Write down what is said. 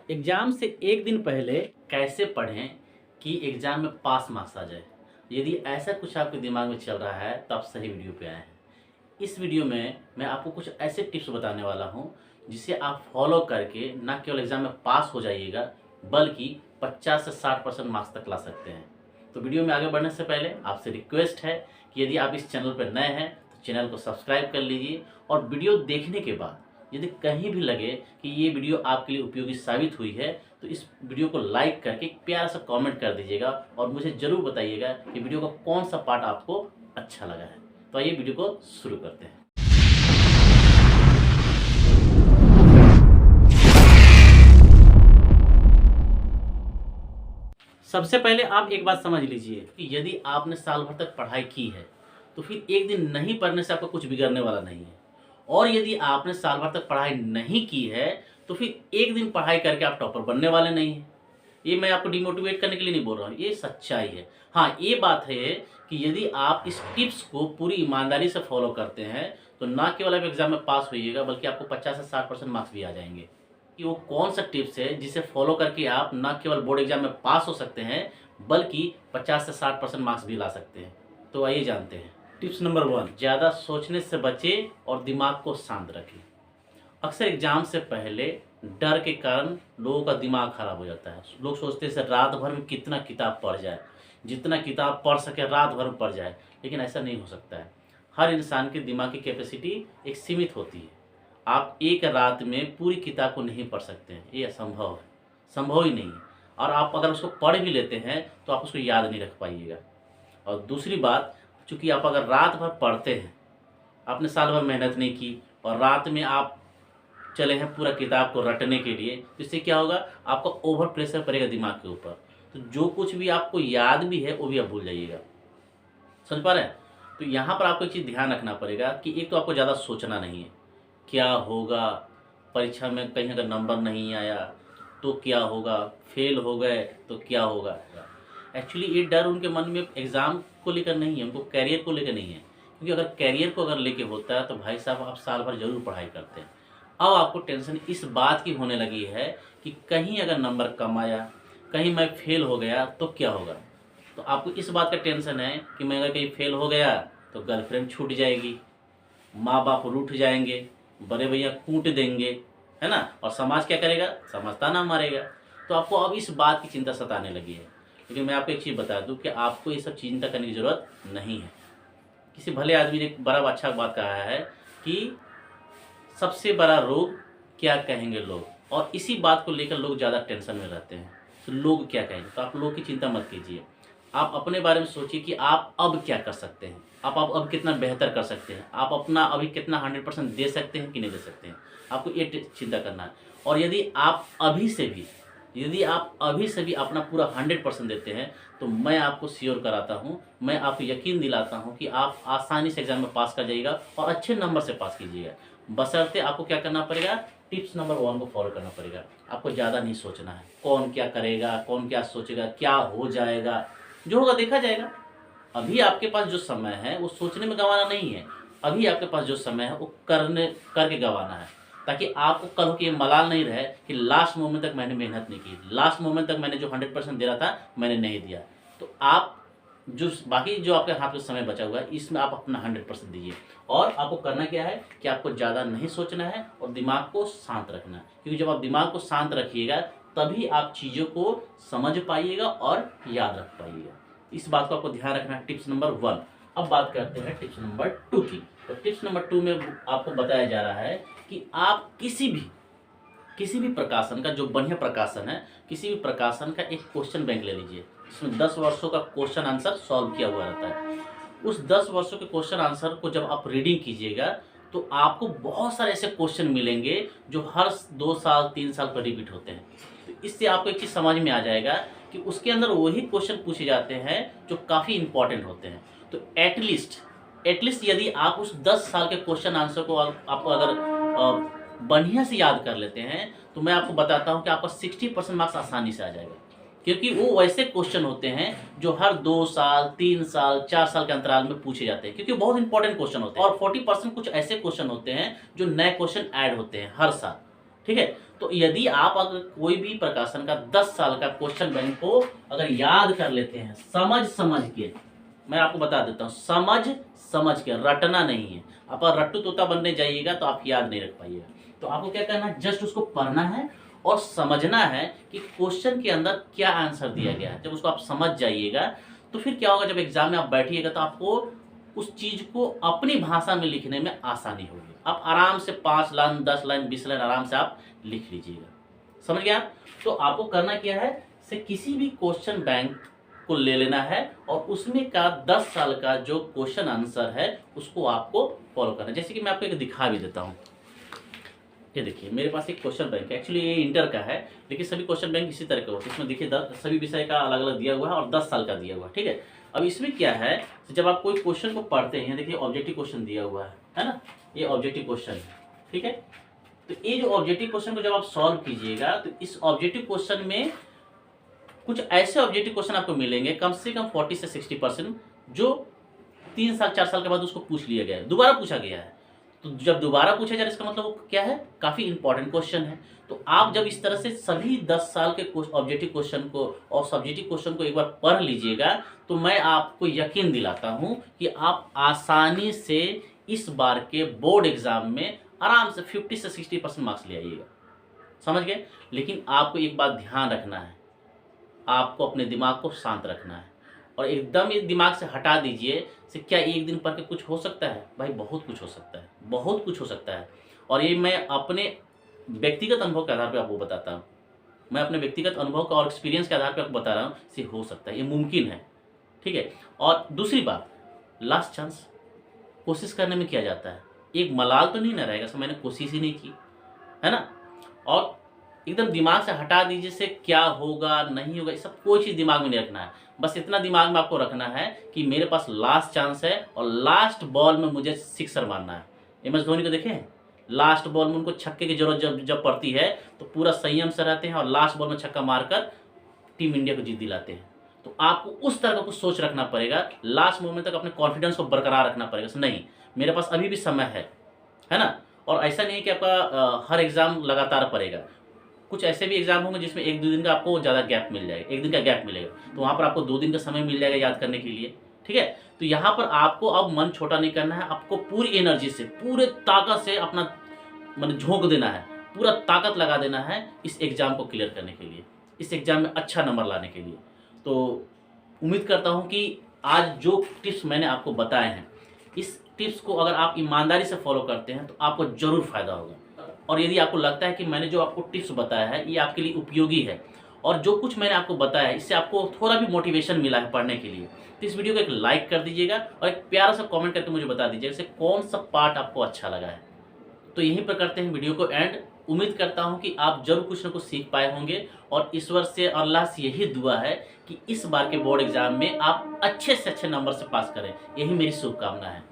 Exam से एक दिन पहले कैसे पढ़ें कि एग्ज़ाम में पास मार्क्स आ जाए। यदि ऐसा कुछ आपके दिमाग में चल रहा है तो आप सही वीडियो पे आए हैं। इस वीडियो में मैं आपको कुछ ऐसे टिप्स बताने वाला हूँ जिसे आप फॉलो करके ना केवल एग्ज़ाम में पास हो जाइएगा बल्कि 50 से 60% मार्क्स तक ला सकते हैं। तो वीडियो में आगे बढ़ने से पहले आपसे रिक्वेस्ट है कि यदि आप इस चैनल पर नए हैं तो चैनल को सब्सक्राइब कर लीजिए और वीडियो देखने के बाद यदि कहीं भी लगे कि ये वीडियो आपके लिए उपयोगी साबित हुई है तो इस वीडियो को लाइक करके एक प्यारा सा कमेंट कर दीजिएगा और मुझे ज़रूर बताइएगा कि वीडियो का कौन सा पार्ट आपको अच्छा लगा है। तो आइए वीडियो को शुरू करते हैं। सबसे पहले आप एक बात समझ लीजिए कि यदि आपने साल भर तक पढ़ाई की है तो फिर एक दिन नहीं पढ़ने से आपको कुछ बिगड़ने वाला नहीं है। और यदि आपने साल भर तक पढ़ाई नहीं की है तो फिर एक दिन पढ़ाई करके आप टॉपर बनने वाले नहीं हैं। ये मैं आपको डिमोटिवेट करने के लिए नहीं बोल रहा हूँ, ये सच्चाई है। हाँ, ये बात है कि यदि आप इस टिप्स को पूरी ईमानदारी से फॉलो करते हैं तो ना केवल आप एग्जाम में पास होइएगा बल्कि आपको 50 से 60% मार्क्स भी आ जाएंगे। कि वो कौन सा टिप्स है जिसे फॉलो करके आप ना केवल बोर्ड एग्जाम में पास हो सकते हैं बल्कि 50 से 60% मार्क्स भी ला सकते हैं। तो आइए जानते हैं। टिप्स नंबर 1, ज़्यादा सोचने से बचें और दिमाग को शांत रखें। अक्सर एग्जाम से पहले डर के कारण लोगों का दिमाग खराब हो जाता है। लोग सोचते हैं सर रात भर में कितना किताब पढ़ जाए, जितना किताब पढ़ सके रात भर में पढ़ जाए, लेकिन ऐसा नहीं हो सकता है। हर इंसान के दिमाग की कैपेसिटी एक सीमित होती है। आप एक रात में पूरी किताब को नहीं पढ़ सकते हैं, ये असंभव है, संभव ही नहीं है। और आप अगर उसको पढ़ भी लेते हैं तो आप उसको याद नहीं रख पाइएगा। और दूसरी बात, चूँकि आप अगर रात भर पढ़ते हैं, आपने साल भर मेहनत नहीं की और रात में आप चले हैं पूरा किताब को रटने के लिए, तो इससे क्या होगा, आपका ओवर प्रेशर पड़ेगा दिमाग के ऊपर। तो जो कुछ भी आपको याद भी है वो भी आप भूल जाइएगा। समझ पा रहे हैं? तो यहाँ पर आपको एक चीज़ ध्यान रखना पड़ेगा कि एक तो आपको ज़्यादा सोचना नहीं है क्या होगा, परीक्षा में कहीं अगर नंबर नहीं आया तो क्या होगा, फेल हो गए तो क्या होगा। एक्चुअली ये डर उनके मन में एग्ज़ाम को लेकर नहीं है, उनको कैरियर को लेकर नहीं है। क्योंकि अगर कैरियर को अगर लेके होता है तो भाई साहब आप साल भर जरूर पढ़ाई करते हैं। अब आपको टेंशन इस बात की होने लगी है कि कहीं अगर नंबर कम आया, कहीं मैं फेल हो गया तो क्या होगा। तो आपको इस बात का टेंशन है कि मैं अगर कहीं फेल हो गया तो गर्लफ्रेंड छूट जाएगी, माँ बाप रूठ जाएंगे, बड़े भैया कूट देंगे, है ना, और समाज क्या करेगा, समाज ताना मारेगा। तो आपको अब इस बात की चिंता सताने लगी है। लेकिन मैं आपको एक चीज़ बता दूं कि आपको ये सब चिंता करने की ज़रूरत नहीं है। किसी भले आदमी ने एक बड़ा अच्छा बात कहा है कि सबसे बड़ा रोग क्या कहेंगे लोग, और इसी बात को लेकर लोग ज़्यादा टेंशन में रहते हैं। तो लोग क्या कहेंगे, तो आप लोग की चिंता मत कीजिए। आप अपने बारे में सोचिए कि आप अब क्या कर सकते हैं, आप अब कितना बेहतर कर सकते हैं, आप अपना अभी कितना 100% दे सकते हैं कि नहीं दे सकते हैं। आपको ये चिंता करना है। और यदि आप अभी से भी अपना पूरा 100% देते हैं तो मैं आपको श्योर कराता हूँ, मैं आपको यकीन दिलाता हूँ कि आप आसानी से एग्जाम में पास कर जाइएगा और अच्छे नंबर से पास कीजिएगा। बशर्ते आपको क्या करना पड़ेगा, टिप्स नंबर 1 को फॉलो करना पड़ेगा। आपको ज़्यादा नहीं सोचना है कौन क्या करेगा, कौन क्या सोचेगा, क्या हो जाएगा, जो होगा देखा जाएगा। अभी आपके पास जो समय है वो सोचने में गंवाना नहीं है, अभी आपके पास जो समय है वो करके गंवाना है, ताकि आपको कल को ये मलाल नहीं रहे कि लास्ट मोमेंट तक मैंने मेहनत नहीं की, लास्ट मोमेंट तक मैंने जो 100% दे रहा था मैंने नहीं दिया। तो आप जो बाकी जो आपके हाथ में समय बचा हुआ है इसमें आप अपना 100% दीजिए। और आपको करना क्या है कि आपको ज़्यादा नहीं सोचना है और दिमाग को शांत रखना है। क्योंकि जब आप दिमाग को शांत रखिएगा तभी आप चीज़ों को समझ पाइएगा और याद रख पाइएगा। इस बात को आपको ध्यान रखना है। Tips number 1। अब बात करते हैं टिप्स नंबर 2 की। तो टिप्स नंबर 2 में आपको बताया जा रहा है कि आप किसी भी प्रकाशन का, जो बढ़िया प्रकाशन है, किसी भी प्रकाशन का एक क्वेश्चन बैंक ले लीजिए। इसमें 10 वर्षों का क्वेश्चन आंसर सॉल्व किया हुआ रहता है। उस 10 वर्षों के क्वेश्चन आंसर को जब आप रीडिंग कीजिएगा तो आपको बहुत सारे ऐसे क्वेश्चन मिलेंगे जो हर 2 साल 3 साल पर रिपीट होते हैं। तो इससे आपको एक चीज़ समझ में आ जाएगा कि उसके अंदर वही क्वेश्चन पूछे जाते हैं जो काफ़ी इंपॉर्टेंट होते हैं। तो एटलीस्ट यदि आप उस 10 साल के क्वेश्चन आंसर को आप अगर बढ़िया से याद कर लेते हैं तो मैं आपको बताता हूं कि आपका 60% मार्क्स आसानी से आ जाएगा। क्योंकि वो वैसे क्वेश्चन होते हैं जो हर 2 साल 3 साल 4 साल के अंतराल में पूछे जाते हैं, क्योंकि बहुत इंपॉर्टेंट क्वेश्चन होते हैं। और 40% कुछ ऐसे क्वेश्चन होते हैं जो नए क्वेश्चन ऐड होते हैं हर साल। ठीक है। तो यदि आप अगर कोई भी प्रकाशन का 10 साल का क्वेश्चन बैंक को अगर याद कर लेते हैं समझ समझ के, मैं आपको बता देता हूँ, समझ समझ के, रटना नहीं है। आप रट्टू तोता बनने जाइएगा तो आप याद नहीं रख पाइएगा। तो आपको क्या करना है, जस्ट उसको पढ़ना है और समझना है कि क्वेश्चन के अंदर क्या आंसर दिया गया है। जब उसको आप समझ जाइएगा तो फिर क्या होगा, जब एग्जाम में आप बैठिएगा तो आपको उस चीज को अपनी भाषा में लिखने में आसानी होगी। आप आराम से 5 लाइन 10 लाइन 20 लाइन आराम से आप लिख लीजिएगा। समझ गए आप? तो आपको करना क्या है, से किसी भी क्वेश्चन बैंक को ले लेना है और उसमें का 10 साल का जो क्वेश्चन आंसर है उसको आपको फॉलो करना है। जैसे कि मैं आपको एक दिखा भी देता हूँ। ये देखिए मेरे पास एक क्वेश्चन बैंक है, एक्चुअली ये इंटर का है, लेकिन सभी क्वेश्चन बैंक इसी तरह के होते हैं। इसमें देखिए सभी विषय का अलग अलग दिया हुआ है और 10 साल का दिया हुआ है, ठीक है। अब इसमें क्या है, जब आप कोई क्वेश्चन को पढ़ते हैं, देखिए ऑब्जेक्टिव क्वेश्चन दिया हुआ है ना, ये ऑब्जेक्टिव क्वेश्चन है, ठीक है। तो ये जो ऑब्जेक्टिव क्वेश्चन को जब आप सॉल्व कीजिएगा तो इस ऑब्जेक्टिव क्वेश्चन में कुछ ऐसे ऑब्जेक्टिव क्वेश्चन आपको मिलेंगे कम से कम 40 से 60% जो 3 साल 4 साल के बाद उसको पूछ लिया गया है, दोबारा पूछा गया है। तो जब दोबारा पूछा जा रहा है इसका मतलब वो क्या है, काफ़ी इंपॉर्टेंट क्वेश्चन है। तो आप जब इस तरह से सभी 10 साल के ऑब्जेक्टिव क्वेश्चन को और सब्जेक्टिव क्वेश्चन को एक बार पढ़ लीजिएगा तो मैं आपको यकीन दिलाता हूं कि आप आसानी से इस बार के बोर्ड एग्जाम में आराम से 50 से 60% मार्क्स ले आइएगा। समझ गए? लेकिन आपको एक बात ध्यान रखना है, आपको अपने दिमाग को शांत रखना है और एकदम इस दिमाग से हटा दीजिए से क्या एक दिन पढ़ के कुछ हो सकता है। भाई बहुत कुछ हो सकता है, बहुत कुछ हो सकता है। और ये मैं अपने व्यक्तिगत अनुभव के आधार पर आपको बताता हूँ, मैं अपने व्यक्तिगत अनुभव का और एक्सपीरियंस के आधार पर आपको बता रहा हूँ से हो सकता है, ये मुमकिन है, ठीक है। और दूसरी बात, लास्ट चांस कोशिश करने में किया जाता है, एक मलाल तो नहीं ना रहेगा सर मैंने कोशिश ही नहीं की, है ना। और एकदम दिमाग से हटा दीजिए से क्या होगा नहीं होगा, ये सब कोई चीज़ दिमाग में नहीं रखना है। बस इतना दिमाग में आपको रखना है कि मेरे पास लास्ट चांस है और लास्ट बॉल में मुझे सिक्सर मारना है। MS धोनी को देखें, लास्ट बॉल में उनको छक्के की जरूरत जब जब पड़ती है तो पूरा संयम से रहते हैं और लास्ट बॉल में छक्का मारकर टीम इंडिया को जीत दिलाते हैं। तो आपको उस तरह का कुछ सोच रखना पड़ेगा, लास्ट मोमेंट तक अपने कॉन्फिडेंस को बरकरार रखना पड़ेगा। नहीं, मेरे पास अभी भी समय है ना। और ऐसा नहीं है कि आपका हर एग्ज़ाम लगातार पड़ेगा, कुछ ऐसे भी एग्जाम होंगे जिसमें 1-2 दिन का आपको ज़्यादा गैप मिल जाएगा, 1 दिन का गैप मिलेगा, तो वहाँ पर आपको 2 दिन का समय मिल जाएगा याद करने के लिए, ठीक है। तो यहाँ पर आपको अब मन छोटा नहीं करना है, आपको पूरी एनर्जी से पूरे ताकत से अपना मन झोंक देना है, पूरा ताकत लगा देना है इस एग्ज़ाम को क्लियर करने के लिए, इस एग्ज़ाम में अच्छा नंबर लाने के लिए। तो उम्मीद करता हूँ कि आज जो टिप्स मैंने आपको बताए हैं, इस टिप्स को अगर आप ईमानदारी से फॉलो करते हैं तो आपको ज़रूर फ़ायदा होगा। और यदि आपको लगता है कि मैंने जो आपको टिप्स बताया है ये आपके लिए उपयोगी है और जो कुछ मैंने आपको बताया है इससे आपको थोड़ा भी मोटिवेशन मिला है पढ़ने के लिए, तो इस वीडियो को एक लाइक कर दीजिएगा और एक प्यारा सा कमेंट करके मुझे बता दीजिएगा कि कौन सा पार्ट आपको अच्छा लगा है। तो यहीं पर करते हैं वीडियो को एंड। उम्मीद करता हूं कि आप जरूर कुछ ना कुछ सीख पाए होंगे और ईश्वर से और अल्लाह से यही दुआ है कि इस बार के बोर्ड एग्जाम में आप अच्छे से अच्छे नंबर से पास करें, यही मेरी शुभकामना है।